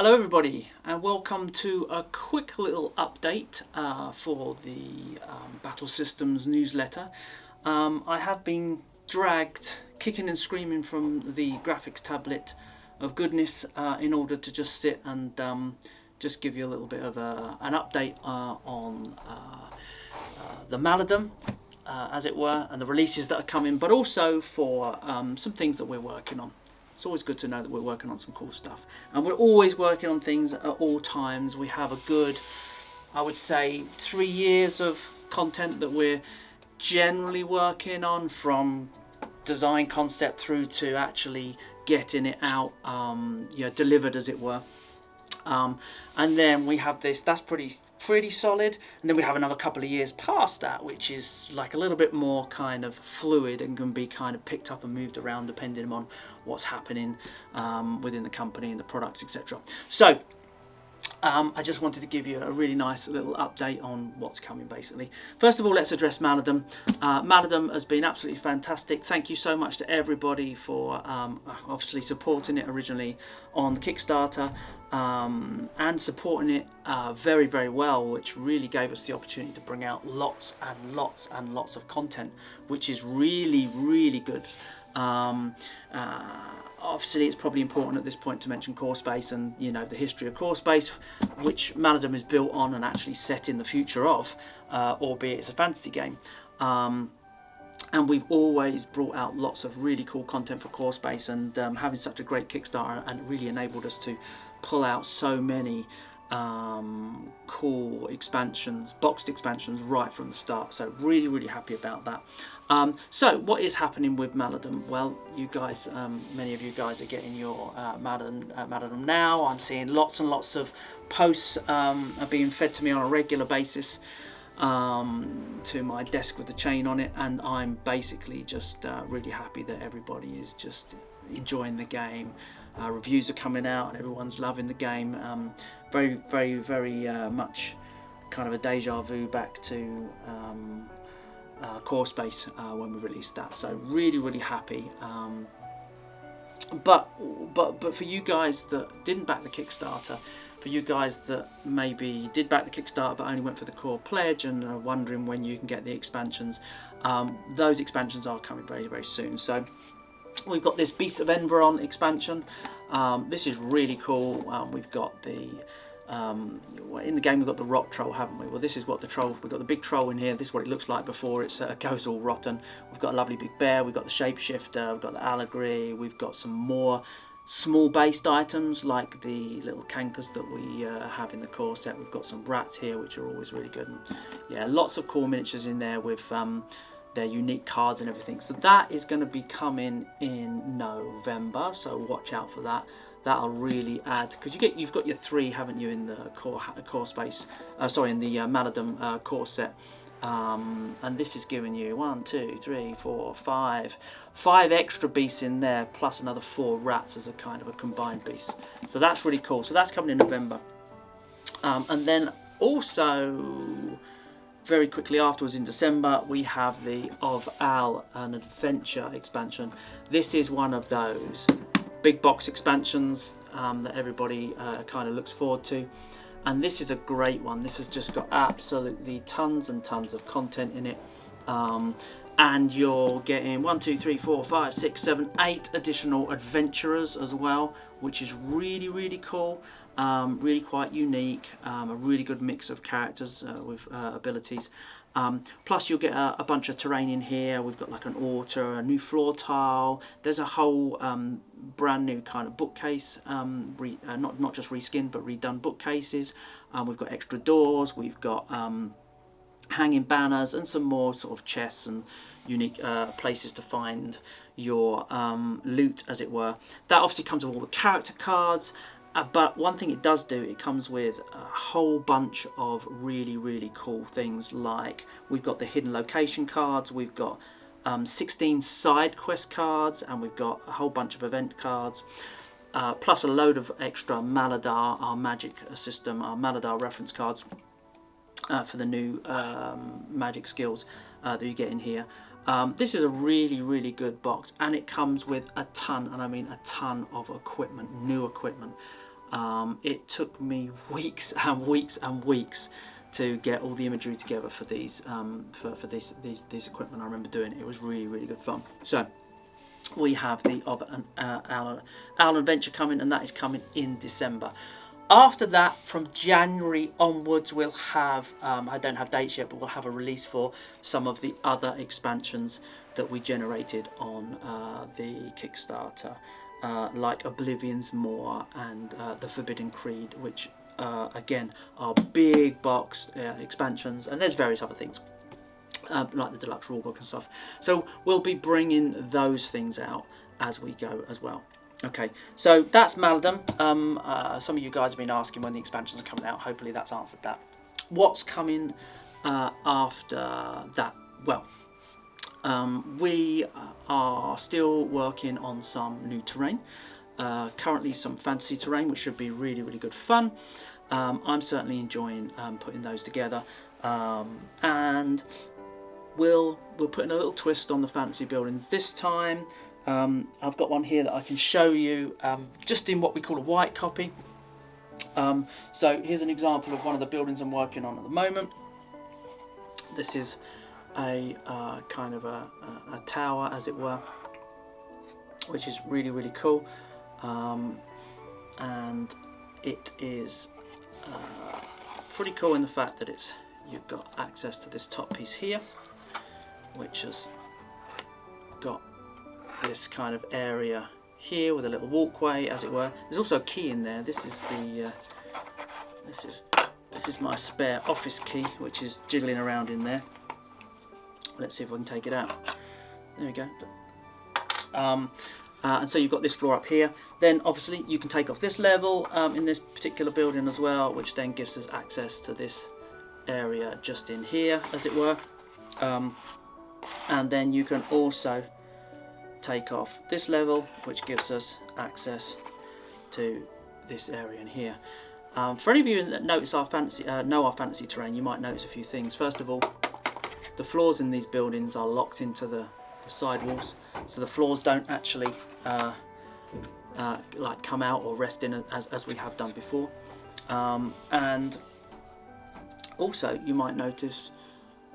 Hello everybody and welcome to a quick little update for the Battle Systems newsletter. I have been dragged kicking and screaming from the graphics tablet of goodness in order to just sit and just give you a little bit of an update on the Maladum, as it were, and the releases that are coming, but also for some things that we're working on. It's always good to know that we're working on some cool stuff, and we're always working on things at all times. We have a good, I would say, 3 years of content that we're generally working on, from design concept through to actually getting it out, delivered, as it were. And then we have this, that's pretty solid, and then we have another couple of years past that, which is like a little bit more kind of fluid and can be kind of picked up and moved around depending on what's happening within the company and the products, etc. So I just wanted to give you a really nice little update on what's coming, basically. First of all, let's address Maladum. Maladum has been absolutely fantastic. Thank you so much to everybody for obviously supporting it originally on the Kickstarter and supporting it very, very well, which really gave us the opportunity to bring out lots and lots and lots of content, which is really, really good. Obviously, it's probably important at this point to mention Core Space and the history of Core Space, which Maladum is built on and actually set in the future of, albeit it's a fantasy game. And we've always brought out lots of really cool content for Core Space, and having such a great Kickstarter and really enabled us to pull out so many cool expansions, boxed expansions right from the start. So really, really happy about that. So what is happening with Maladum? Well, you guys, many of you guys are getting your Maladum now. I'm seeing lots and lots of posts are being fed to me on a regular basis to my desk with the chain on it, and I'm basically just really happy that everybody is just enjoying the game. Reviews are coming out and everyone's loving the game. Very, very, very much kind of a deja vu back to Core Space when we released that. So really, really happy. But for you guys that didn't back the Kickstarter, for you guys that maybe did back the Kickstarter but only went for the core pledge and are wondering when you can get the expansions, those expansions are coming very, very soon. So we've got this Beasts of Enveron expansion. This is really cool. We've got the in the game we've got the rock troll, haven't we? Well, this is what the troll, we've got the big troll in here. This is what it looks like before it goes all rotten. We've got a lovely big bear, we've got the shapeshifter, we've got the allegory, we've got some more small based items like the little cankers that we have in the core set. We've got some rats here, which are always really good, and yeah, lots of cool miniatures in there with their unique cards and everything. So that is going to be coming in November, so watch out for that. That'll really add, because you've got your 3, haven't you, in the core space, in the Maladum core set, and this is giving you 1, 2, 3, 4, 5 extra beasts in there, plus another 4 rats as a kind of a combined beast. So that's really cool. So that's coming in November, and then also very quickly afterwards in December we have the Of Al, an adventure expansion. This is one of those big box expansions that everybody kind of looks forward to, and this is a great one. This has just got absolutely tons and tons of content in it, and you're getting 1, 2, 3, 4, 5, 6, 7, 8 additional adventurers as well, which is really, really cool. Really quite unique, a really good mix of characters with abilities. Plus you'll get a bunch of terrain in here. We've got like an altar, a new floor tile. There's a whole brand new kind of bookcase, not just reskinned but redone bookcases. We've got extra doors, we've got hanging banners and some more sort of chests and unique places to find your loot, as it were. That obviously comes with all the character cards. But one thing it does do, it comes with a whole bunch of really, really cool things. Like we've got the hidden location cards, we've got 16 side quest cards, and we've got a whole bunch of event cards, plus a load of extra Maladar, our magic system, our Maladar reference cards for the new magic skills that you get in here. This is a really, really good box, and it comes with a ton, and I mean a ton of equipment, new equipment. It took me weeks and weeks and weeks to get all the imagery together for these these equipment. I remember doing it. It was really good fun. So we have the Owl Adventure coming, and that is coming in December. After that, from January onwards, we'll have, I don't have dates yet, but we'll have a release for some of the other expansions that we generated on the Kickstarter, like Oblivion's Maw and the Forbidden Creed, which again are big boxed expansions, and there's various other things like the deluxe rulebook and stuff. So we'll be bringing those things out as we go as well. Okay, so that's Maladum. Some of you guys have been asking when the expansions are coming out. Hopefully that's answered that. What's coming after that? Well, we are still working on some new terrain. Currently some fantasy terrain, which should be really good fun. I'm certainly enjoying putting those together, and we'll put in a little twist on the fantasy buildings this time. I've got one here that I can show you, just in what we call a white copy. So here's an example of one of the buildings I'm working on at the moment. This is a kind of a tower, as it were, which is really cool, and it is pretty cool in the fact that you've got access to this top piece here, which has got this kind of area here with a little walkway, as it were. There's also a key in there. This is the this is my spare office key, which is jiggling around in there. Let's see if I can take it out. There we go. And so you've got this floor up here. Then obviously you can take off this level in this particular building as well, which then gives us access to this area just in here, as it were. And then you can also take off this level, which gives us access to this area in here. For any of you that notice our fantasy, know our fantasy terrain, you might notice a few things. First of all, the floors in these buildings are locked into the side walls, so the floors don't actually like come out or rest in as we have done before. And also you might notice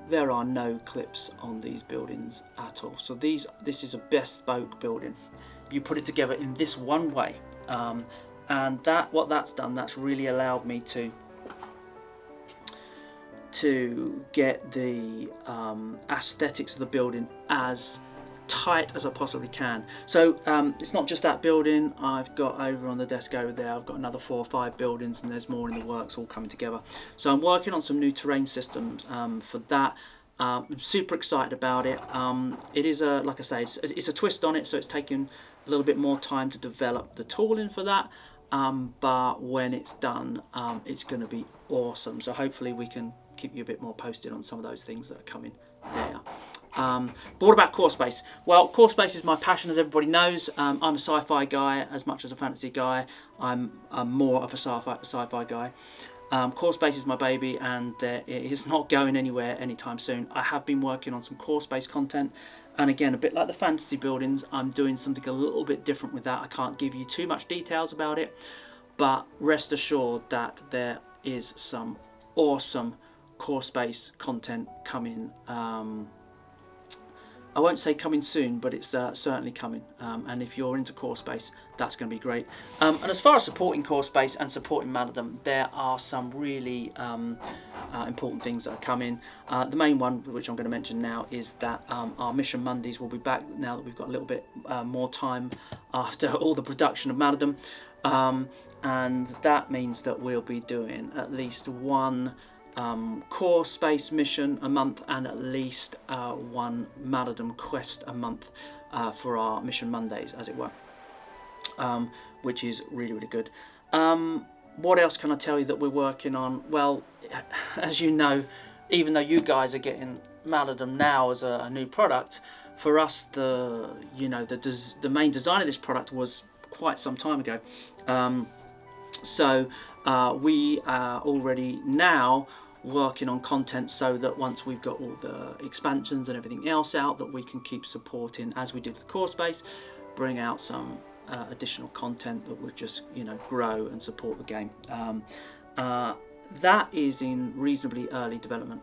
there are no clips on these buildings at all. So this is a bespoke building. You put it together in this one way, and what that's done, that's really allowed me to get the aesthetics of the building as tight as I possibly can. So it's not just that building. I've got over on the desk over there, I've got another 4 or 5 buildings, and there's more in the works all coming together. So I'm working on some new terrain systems for that. I'm super excited about it. It is like I say, it's a twist on it, so it's taking a little bit more time to develop the tooling for that, but when it's done, it's going to be awesome. So hopefully we can keep you a bit more posted on some of those things that are coming there. But what about core space? Well, core space is my passion, as everybody knows. I'm a sci-fi guy as much as a fantasy guy. I'm more of a sci-fi guy. Core space is my baby, and it is not going anywhere anytime soon. I have been working on some core space content, and again, a bit like the fantasy buildings, I'm doing something a little bit different with that. I can't give you too much details about it, but rest assured that there is some awesome core space content coming. I won't say coming soon, but it's certainly coming, and if you're into core space, that's going to be great. And as far as supporting core space and supporting Maladum, there are some really important things that are coming. The main one, which I'm going to mention now, is that our Mission Mondays will be back now that we've got a little bit more time after all the production of Maladum, and that means that we'll be doing at least one core space mission a month, and at least one Maladum quest a month for our Mission Mondays, as it were, which is really good. What else can I tell you that we're working on? Well, as you know, even though you guys are getting Maladum now as a new product, for us the main design of this product was quite some time ago. So we are already now working on content so that once we've got all the expansions and everything else out, that we can keep supporting, as we did with core space, bring out some additional content that would just, you know, grow and support the game. That is in reasonably early development.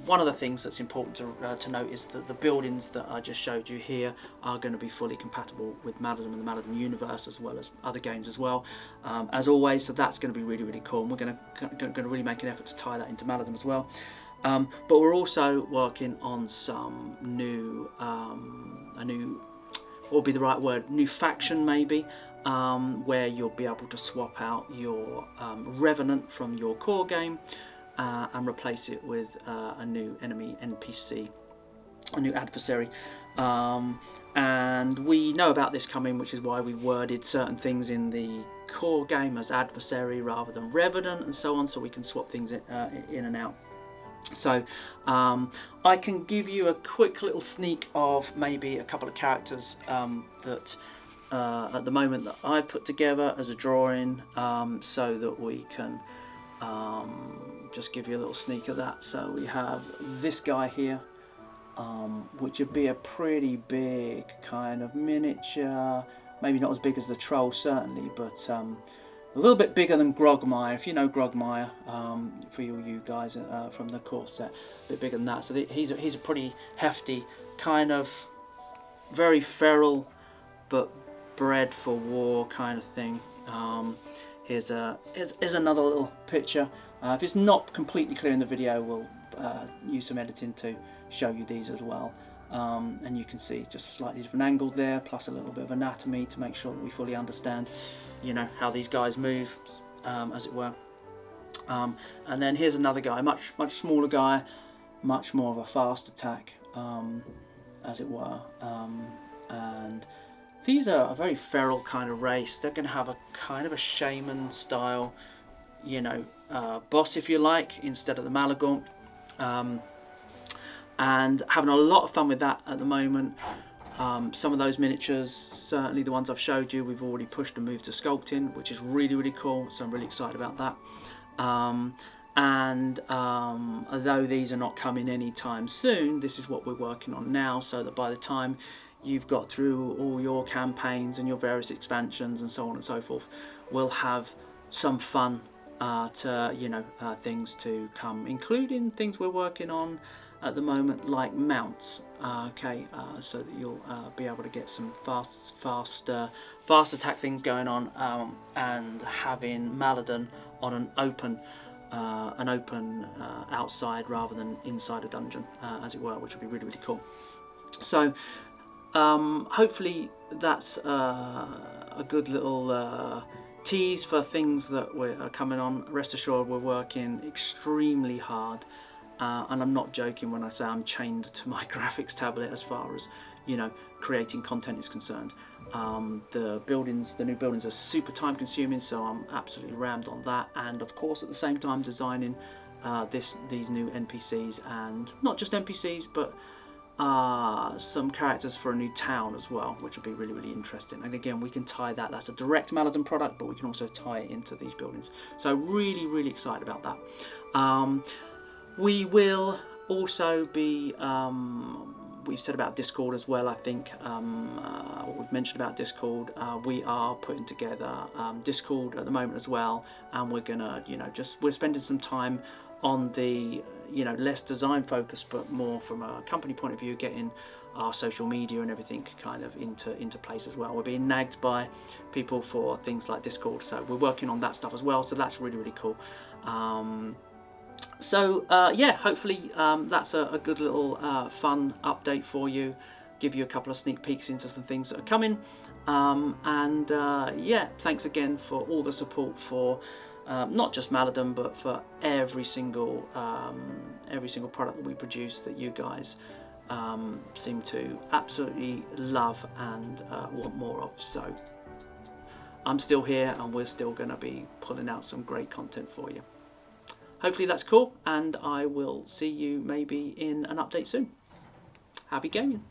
One of the things that's important to note is that the buildings that I just showed you here are going to be fully compatible with Maladum and the Maladum universe, as well as other games as well, as always. So that's going to be really, really cool, and we're going to really make an effort to tie that into Maladum as well. But we're also working on some new, what would be the right word, new faction maybe, where you'll be able to swap out your Revenant from your core game and replace it with a new enemy NPC, a new adversary. And we know about this coming, which is why we worded certain things in the core game as adversary rather than Revenant and so on, so we can swap things in and out. So I can give you a quick little sneak of maybe a couple of characters that at the moment that I've put together as a drawing, so that we can just give you a little sneak of that. So we have this guy here, which would be a pretty big kind of miniature, maybe not as big as the troll certainly, but a little bit bigger than Grogmire, if you know Grogmire, for you guys from the core set, a bit bigger than that. So he's a pretty hefty, kind of very feral, but bred for war kind of thing. Here's another little picture. If it's not completely clear in the video, we'll use some editing to show you these as well. And you can see just a slightly different angle there, plus a little bit of anatomy to make sure that we fully understand, you know, how these guys move, as it were. And then here's another guy, much smaller guy, much more of a fast attack, as it were. And these are a very feral kind of race. They're going to have a kind of a shaman style, you know, boss, if you like, instead of the Malagum. And having a lot of fun with that at the moment. Some of those miniatures, certainly the ones I've showed you, we've already pushed and moved to sculpting, which is really, really cool. So I'm really excited about that. Although these are not coming anytime soon, this is what we're working on now, so that by the time you've got through all your campaigns and your various expansions and so on and so forth, we'll have some fun things to come, including things we're working on at the moment, like mounts, so that you'll be able to get some fast attack things going on, and having Maladum on an open outside rather than inside a dungeon, as it were, which would be really, really cool. So hopefully that's a good little tease for things that we're coming on. Rest assured, we're working extremely hard. And I'm not joking when I say I'm chained to my graphics tablet as far as, you know, creating content is concerned. The new buildings are super time consuming, so I'm absolutely rammed on that. And of course, at the same time, designing these new NPCs, and not just NPCs, but some characters for a new town as well, which will be really, really interesting. And again, we can tie that. That's a direct Maladum product, but we can also tie it into these buildings. So really, really excited about that. We will also be, we've said about Discord as well, I think, we've mentioned about Discord. We are putting together Discord at the moment as well, and we're gonna, you know, we're spending some time on the, you know, less design focused, but more from a company point of view, getting our social media and everything kind of into place as well. We're being nagged by people for things like Discord, so we're working on that stuff as well, so that's really, really cool. Yeah, hopefully that's a good little fun update for you, give you a couple of sneak peeks into some things that are coming, yeah, thanks again for all the support for not just Maladum, but for every single product that we produce that you guys seem to absolutely love and want more of. So I'm still here, and we're still going to be pulling out some great content for you. Hopefully that's cool, and I will see you maybe in an update soon. Happy gaming!